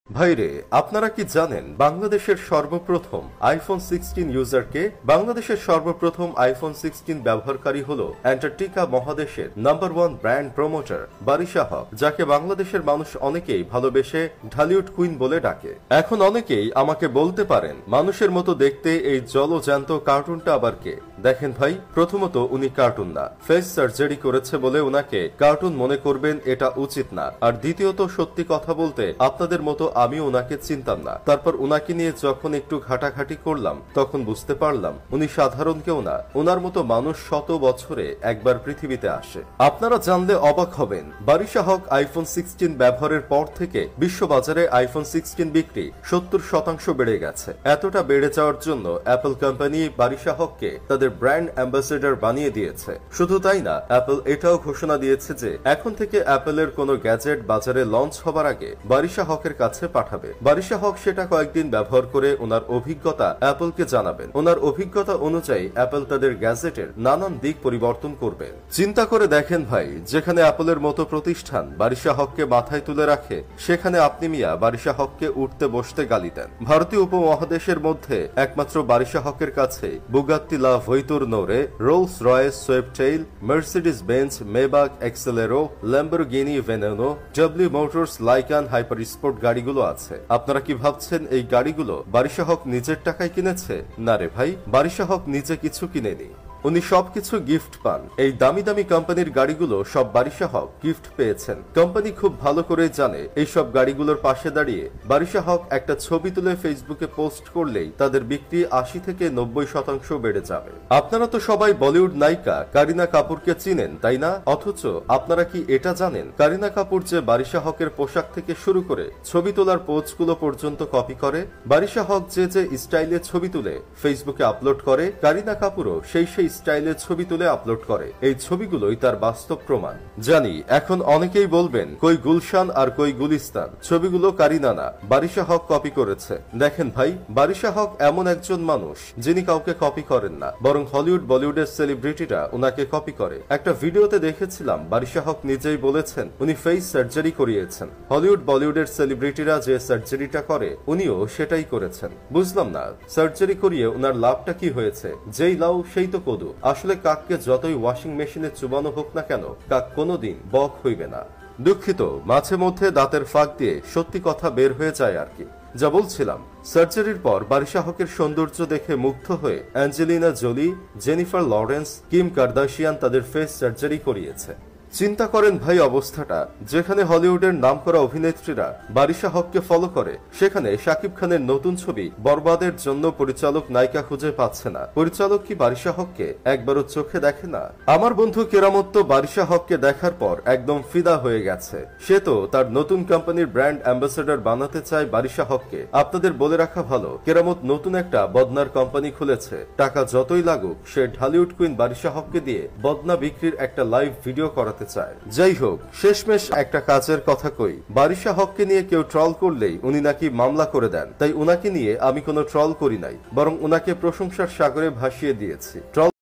ভাইরে, আপনারা কি জানেন বাংলাদেশের সর্বপ্রথম আইফোন 16 ইউজারকে? বাংলাদেশের সর্বপ্রথম আইফোন 16 ব্যবহারকারী হলো অ্যান্টার্কটিকা মহাদেশের নাম্বার 1 ব্র্যান্ড প্রমোটার বারিশা হক, যাকে বাংলাদেশের মানুষ অনেকেই ভালোবেসে ঢালিউড কুইন বলে ডাকে। এখন অনেকেই আমাকে বলতে পারেন, মানুষের মতো দেখতে এই জলজ্যান্ত কার্টুনটা আবার কে? দেখেন ভাই, প্রথমত উনি কার্টুন না, ফেস সার্জারি করেছে বলে উনাকে কার্টুন মনে করবেন এটা উচিত না। আর দ্বিতীয়ত, সত্যি কথা বলতে আপনাদের মতো আমি ওনাকে চিনতাম না। তারপর ওনাকে নিয়ে যখন একটু ঘাটাঘাটি করলাম তখন বুঝতে পারলাম উনি সাধারণ কেউ না, ওনার মতো মানুষ শত বছরে একবার পৃথিবীতে আসে। আপনারা জানলে অবাক হবেন, বারিশা হক আইফোন 16 ব্যবহারের পর থেকে বিশ্ববাজারে আইফোন 16 বিক্রি 70% বেড়ে গেছে। এতটা বেড়ে যাওয়ার জন্য অ্যাপল কোম্পানি বারিশা হককে তাদের ব্র্যান্ড অ্যাম্বাসেডর বানিয়ে দিয়েছে। শুধু তাই না, অ্যাপল এটাও ঘোষণা দিয়েছে যে এখন থেকে অ্যাপলের কোনো গ্যাজেট বাজারে লঞ্চ হবার আগে বারিশা হকের কাছে পাঠাবে। বারিশা হক সেটা কয়েকদিন ব্যবহার করে ওনার অভিজ্ঞতা অ্যাপলকে জানাবেন। ওনার অভিজ্ঞতা অনুযায়ী অ্যাপল তাদের গ্যাজেটের নানান দিক পরিবর্তন করবেন। চিন্তা করে দেখেন ভাই, যেখানে অ্যাপলের মতো প্রতিষ্ঠান বারিশা হককে মাথায় তুলে রাখে, সেখানে আপনি মিয়া বারিশা হককে উঠতে বসতে গালি দেন। ভারতীয় উপমহাদেশের মধ্যে একমাত্র বারিশা হকের কাছে Bugatti La Voiture Noire, Rolls Royce Sweptail, Mercedes Benz, Maybach Exelero, Lamborghini Veneno, W Motors Lykan Hypersport গাড়িগুলো আছে। আপনারা কি ভাবছেন এই গাড়িগুলো বারিশা হক নিজের টাকায় কিনেছে? না রে ভাই, বারিশা হক নিজে কিছু কিনেনি, উনি সবকিছু গিফট পান। এই দামি দামি কোম্পানির গাড়িগুলো সব বারিশা হক গিফট পেয়েছেন। কোম্পানি খুব ভালো করে জানে এই সব গাড়িগুলোর পাশে দাঁড়িয়ে বারিশা হক একটা ছবি তুলে ফেসবুকে পোস্ট করলেই তাদের বিক্রি 80 থেকে 90% বেড়ে যাবে। আপনারা তো সবাই বলিউড নায়িকা কারিনা কাপুরকে চিনেন, তাই না? অথচ আপনারা কি এটা জানেন কারিনা কাপুর যে বারিশা হকের পোশাক থেকে শুরু করে ছবি তোলার পোজগুলো পর্যন্ত কপি করে? বারিশা হক যে স্টাইলে ছবি তুলে ফেসবুকে আপলোড করে, কারিনা কাপুরও সেই স্টাইলে ছবি তুলে আপলোড করে। এই ছবিগুলোই তার বাস্তব প্রমাণ। জানি এখন অনেকেই বলবেন, কই গুলশান আর কই গুলিস্তান, ছবিগুলো কারিনা না, বারিশা হক কপি করেছে। দেখেন ভাই, বারিশা হক এমন একজন মানুষ যিনি কাউকে কপি করেন না, বরং হলিউড বলিউডের সেলিব্রিটিরা উনাকে কপি করে। একটা ভিডিওতে দেখেছিলাম বারিশা হক নিজেই বলেছেন উনি ফেস সার্জারি করিয়েছেন। হলিউড বলিউডের সেলিব্রিটিরা যে সার্জারিটা করে উনিও সেটাই করেছেন। বুঝলাম না, সার্জারি করিয়ে উনার লাভটা কি হয়েছে? যেই লাউ সেই তো কদু। আসলে কাককে যতই ওয়াশিং মেশিনে চুবানো হোক না কেন, কাক কোনোদিন বক হইবে না। দুঃখিত, মাঝে মধ্যে দাঁতের ফাঁক দিয়ে সত্যি কথা বের হয়ে যায় আর কি। যা বলছিলাম, সার্জারির পর বারিশা হকের সৌন্দর্য দেখে মুগ্ধ হয়ে Angelina Jolie, Jennifer Lawrence, Kim Kardashian তাদের ফেস সার্জারি করিয়েছে। চিন্তা করেন ভাই অবস্থাটা, যেখানে হলিউডের নামকরা অভিনেত্রীরা বারিশা হককে ফলো করে, সেখানে শাকিব খানের নতুন ছবি বরবাদের জন্য পরিচালক নায়িকা খুঁজে পাচ্ছে না। পরিচালক কি বারিশা হককে একবারও চোখে দেখে না? আমার বন্ধু কেরামত তো বারিশা হককে দেখার পর একদম ফিদা হয়ে গেছে। সে তো তার নতুন কোম্পানির ব্র্যান্ড অ্যাম্বাসেডর বানাতে চায় বারিশা হককে। আপনাদের বলে রাখা ভালো, কেরামত নতুন একটা বদনার কোম্পানি খুলেছে। টাকা যতই লাগুক, সে ঢালিউড কুইন বারিশা হককে দিয়ে বদনা বিক্রির একটা লাইভ ভিডিও করাতে চায়। যাই হোক, শেষমেশ একটা কাজের কথা কই, বারিশা হককে নিয়ে কেউ ট্রল করলেই উনি নাকি মামলা করে দেন। তাই উনাকে নিয়ে আমি কোনো ট্রল করি নাই, বরং উনাকে প্রশংসার সাগরে ভাসিয়ে দিয়েছি। ট্রল